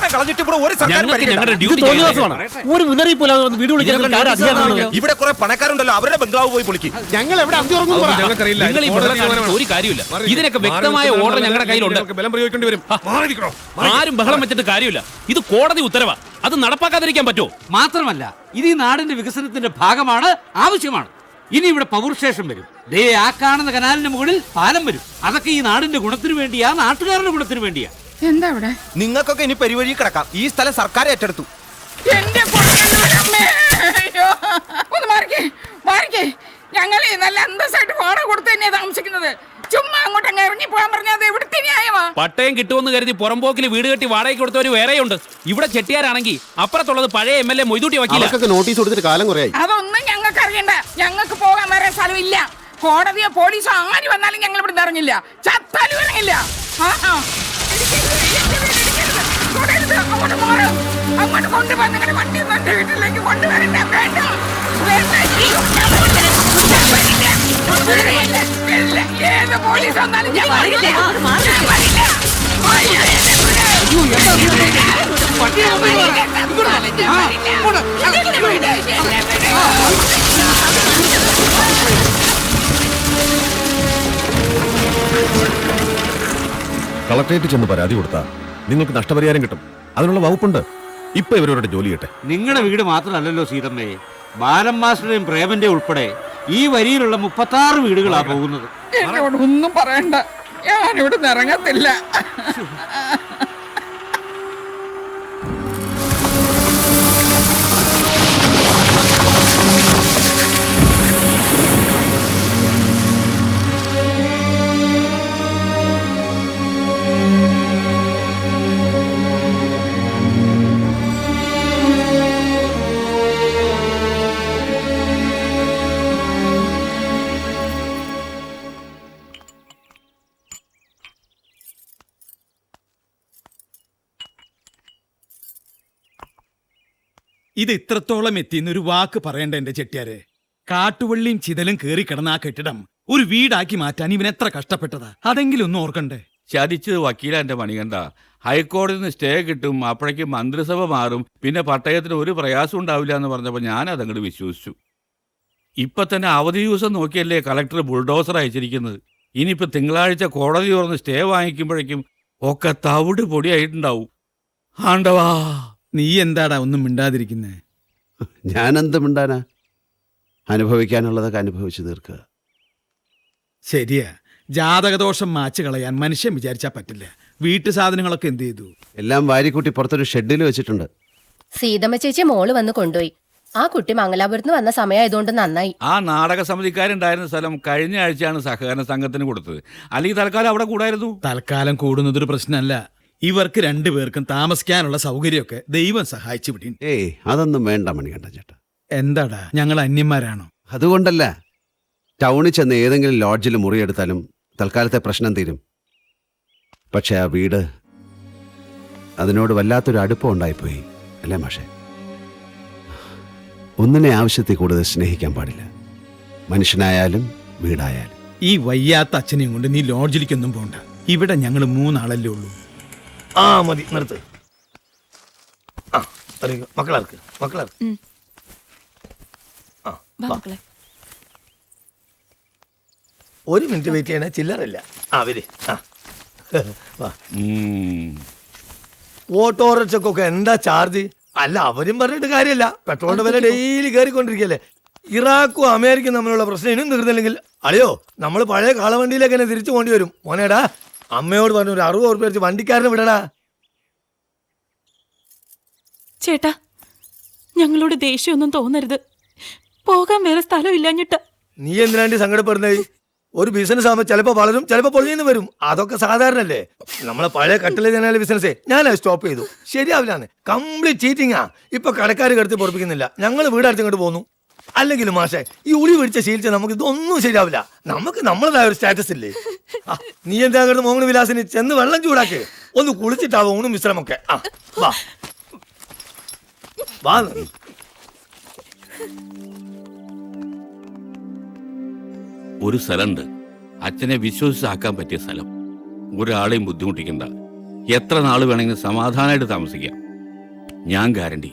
കാലം കളഞ്ഞിട്ട് ഇവിടെ ഒരു സർക്കാർ ഒരു മുന്നറിയിപ്പില്ലാതെ വീട് വിളിക്കാൻ ഇവിടെ കുറെ പണക്കാരുണ്ടല്ലോ, അവരുടെ ബംഗ്ലാവ് പോയി പൊളിക്കും. ഞങ്ങൾ എവിടെ ഒരു കാര്യമില്ല. ഇതിനൊക്കെ വ്യക്തമായ ഓർഡർ ഞങ്ങളുടെ കയ്യിലുണ്ട്. ബലം പ്രയോഗിക്കേണ്ടി വരും. ആരും ബഹളം വെച്ചിട്ട് കാര്യമില്ല. ഇത് കോടതി ഉത്തരവാ. അത് നടപ്പാക്കാതിരിക്കാൻ പറ്റുമോ? മാത്രമല്ല, ഇത് ഈ നാടിന്റെ വികസനത്തിന്റെ ഭാഗമാണ്, ആവശ്യമാണ്. ഇനി ഇവിടെ പവർ സ്റ്റേഷൻ വരും. ദേ ആ കാണുന്ന കനാലിന്റെ മുകളിൽ പാലം വരും. അതൊക്കെ ഈ നാടിന്റെ ഗുണത്തിന് വേണ്ടിയാ, നാട്ടുകാരുടെ ഗുണത്തിന് വേണ്ടിയാ. എന്താ ഇവിടെ? നിങ്ങൾക്കൊക്കെ ഇനി പരിവഴി കിടക്കാം. ഈ സ്ഥലം സർക്കാർ ഏറ്റെടുത്തു. ഞങ്ങൾ നല്ല അന്തസ്സായിട്ട് വാടക കൊടുത്ത് തന്നെയാ താമസിക്കുന്നത്. ചുമ്മാ അങ്ങോട്ട് ഇറങ്ങി പോകാൻ പറഞ്ഞാൽ എവിടുത്തെ ന്യായമാ? പട്ടയം കിട്ടുമെന്ന് കരുതി പുറമ്പോക്കിൽ വീട് കെട്ടി വാടകയ്ക്ക് കൊടുത്തവര് വേറെയുണ്ട്. ഇവിടെ ചെട്ടിയാരാണെങ്കിൽ അപ്പുറത്തുള്ളത് പഴയ MLA മൊയ്തൂട്ടി വക്കീല. നോട്ടീസ് കൊടുത്തിട്ട് കാലം കുറയായി. അതൊന്നും ഞങ്ങൾക്ക് അറിയണ്ട. ഞങ്ങൾക്ക് പോകാൻ വരെ സ്ഥലമില്ല. കോടതിയോ പോലീസോ ആര് വന്നാലും ഞങ്ങൾ ഇവിടെ ഇറങ്ങില്ല. ചത്താലും ഇറങ്ങില്ല. അങ്ങോട്ട് കൊണ്ടുപോകാൻ നിങ്ങളുടെ വണ്ടി എന്റെ വീട്ടിലേക്ക് കൊണ്ടുവരണ്ട. വേണ്ട ഏത് പോലീസ് വന്നാലും ഞാൻ വരില്ല. കളക്ടറേറ്റ് ചെന്ന് പരാതി കൊടുത്താ നിങ്ങൾക്ക് നഷ്ടപരിഹാരം കിട്ടും. അതിനുള്ള വകുപ്പുണ്ട്. ഇപ്പൊ ഇവരവരുടെ ജോലി ചെയ്യട്ടെ. നിങ്ങളുടെ വീട് മാത്രമല്ലല്ലോ സീതമ്മേ, ബാലൻ മാസ്റ്ററുടെയും പ്രേമന്റെ ഉൾപ്പെടെ ഈ വരിയിലുള്ള 36 വീടുകളാ പോകുന്നത്. എന്നോട് ഒന്നും പറയണ്ട, ഞാനിവിടെ ഇറങ്ങത്തില്ല. ഇത് ഇത്രത്തോളം എത്തിയെന്നൊരു വാക്ക് പറയണ്ട എന്റെ ചെട്ടിയാരെ. കാട്ടുവള്ളിയും ചിതലും കേറി കിടന്ന ആ കെട്ടിടം ഒരു വീടാക്കി മാറ്റാൻ ഇവൻ എത്ര കഷ്ടപ്പെട്ടതാ. അതെങ്കിലും ഒന്ന് ഓർക്കണ്ടേ. ചതിച്ചത് വക്കീലാന്റെ മണികണ്ട. ഹൈക്കോടതിയിൽ നിന്ന് സ്റ്റേ കിട്ടും, അപ്പോഴേക്ക് മന്ത്രിസഭ മാറും, പിന്നെ പട്ടയത്തിന് ഒരു പ്രയാസം ഉണ്ടാവില്ല എന്ന് പറഞ്ഞപ്പോൾ ഞാൻ അതങ്ങോട്ട് വിശ്വസിച്ചു. ഇപ്പൊ തന്നെ അവധി ദിവസം നോക്കിയല്ലേ കളക്ടർ ബുൾഡോസർ അയച്ചിരിക്കുന്നത്. ഇനിയിപ്പോൾ തിങ്കളാഴ്ച കോടതി തുറന്ന് സ്റ്റേ വാങ്ങിക്കുമ്പോഴേക്കും ഒക്കെ തവിട് പൊടിയായിട്ടുണ്ടാവും. ആണ്ടവാ, നീ എന്താടാ ഒന്നും മിണ്ടാതിരിക്കുന്നേ? ഞാനെന്ത് മിണ്ടാനാ? അനുഭവിക്കാനുള്ളതൊക്കെ അനുഭവിച്ചു തീർക്കുക. ശരിയാ, ജാതകദോഷം മാച്ച് കളയാൻ മനുഷ്യൻ വിചാരിച്ചാ പറ്റില്ല. വീട്ടു സാധനങ്ങളൊക്കെ എന്ത് ചെയ്തു? എല്ലാം വാരിക്കൂട്ടി പുറത്തൊരു ഷെഡിൽ വെച്ചിട്ടുണ്ട്. സീതമ്മ ചേച്ചി മോള് വന്ന് കൊണ്ടുപോയി. ആ കുട്ടി മംഗലാപുരത്ത് വന്ന സമയമായതുകൊണ്ട് നന്നായി. ആ നാടക സമിതിക്കാരുണ്ടായിരുന്ന സ്ഥലം കഴിഞ്ഞ ആഴ്ചയാണ് സഹകരണ സംഘത്തിന് കൊടുത്തത്. അല്ലെങ്കിൽ തൽക്കാലം അവിടെ കൂടായിരുന്നു. തൽക്കാലം കൂടുന്നതൊരു പ്രശ്നമല്ല. ഇവർക്ക് രണ്ടുപേർക്കും താമസിക്കാനുള്ള സൗകര്യമൊക്കെ ദൈവം സഹായിച്ചു വിടും. ഏയ് അതൊന്നും വേണ്ട മണികണ്ഠൻ ചേട്ടാ. എന്താടാ, ഞങ്ങൾ അന്യന്മാരാണോ? അതുകൊണ്ടല്ല, ടൗണിൽ ചെന്ന് ഏതെങ്കിലും ലോഡ്ജിൽ മുറിയെടുത്താലും തൽക്കാലത്തെ പ്രശ്നം തീരും. പക്ഷെ ആ വീട്, അതിനോട് വല്ലാത്തൊരു അടുപ്പം ഉണ്ടായിപ്പോയി അല്ലേ മാഷെ? ഒന്നിനെ ആവശ്യത്തിൽ കൂടുതൽ സ്നേഹിക്കാൻ പാടില്ല, മനുഷ്യനായാലും വീടായാലും. ഈ വയ്യാത്ത അച്ഛനെയും കൊണ്ട് നീ ലോഡ്ജിലേക്കൊന്നും പോണ്ട. ഇവിടെ ഞങ്ങൾ 3 ആളല്ലേ ഉള്ളൂ. ആ മതി, നിർത്ത്. മക്കളാർക്ക് ഒരു മിനിറ്റ് വെയിറ്റ് ചെയ്യണേ, ചില്ലറില്ല. വരി. ഓട്ടോറിക്ഷക്കൊക്കെ എന്താ ചാർജ്? അല്ല, അവരും പറഞ്ഞിട്ട് കാര്യമല്ല. പെട്രോളിന്റെ വില ഡെയിലി കയറിക്കൊണ്ടിരിക്കല്ലേ. ഇറാഖും അമേരിക്കയും തമ്മിലുള്ള പ്രശ്നം ഇനിയും തീർന്നില്ലെങ്കിൽ അല്ലയോ നമ്മൾ പഴയ കാളവണ്ടിയിലേക്ക് തന്നെ തിരിച്ചു പോണ്ടി വരും. മോനേടാ, അമ്മയോട് പറഞ്ഞു ഒരു 60 ഉറുപ്പിക വെച്ച് വണ്ടിക്കാരനെ വിടടാ. ചേട്ടാ, ഞങ്ങളോട് ദേഷ്യമൊന്നും തോന്നരുത്. പോകാൻ വേറെ സ്ഥലം ഇല്ലാഞ്ഞിട്ട്. നീ എന്തിനാണ്ടി സങ്കടപ്പെടുന്നത്? ഒരു ബിസിനസ് ആകുമ്പോൾ ചിലപ്പോൾ വളരും, ചിലപ്പോൾ പൊളിഞ്ഞു വരും. അതൊക്കെ സാധാരണല്ലേ. നമ്മളെ പഴയ കട്ടിലെ ജനാല ബിസിനസ്സേ ഞാൻ സ്റ്റോപ്പ് ചെയ്തു. ശരിയാവില്ലാന്ന്, കംപ്ലീറ്റ് ചീറ്റിങ്ങാ. ഇപ്പൊ കടക്കാർ കടത്തി പൊറപ്പിക്കുന്നില്ല. ഞങ്ങൾ വീടടുത്തിങ്ങോട്ട് പോന്നു. അല്ലെങ്കിലും മാഷെ, ഈ ഉളി പിടിച്ച ശീലിച്ച നമുക്ക് ഇതൊന്നും ശരിയാവില്ല. നമുക്ക് നമ്മളതായ ഒരു സ്റ്റാറ്റസ് ഇല്ലേ. നീ എന്താ കിടന്ന് മോങ്ങണ് വിലാസിന് ചെന്ന് വെള്ളം ചൂടാക്ക്. ഒന്ന് കുളിച്ചിട്ടാവും ഊണും വിശ്രമൊക്കെ. വാ വാ. ഒരു സ്ഥലമുണ്ട്, അച്ഛനെ വിശ്വസിച്ചാക്കാൻ പറ്റിയ സ്ഥലം. ഒരാളെയും ബുദ്ധിമുട്ടിക്കണ്ട. എത്ര നാൾ വേണമെങ്കിലും സമാധാനമായിട്ട് താമസിക്കാം. ഞാൻ ഗ്യാരണ്ടി.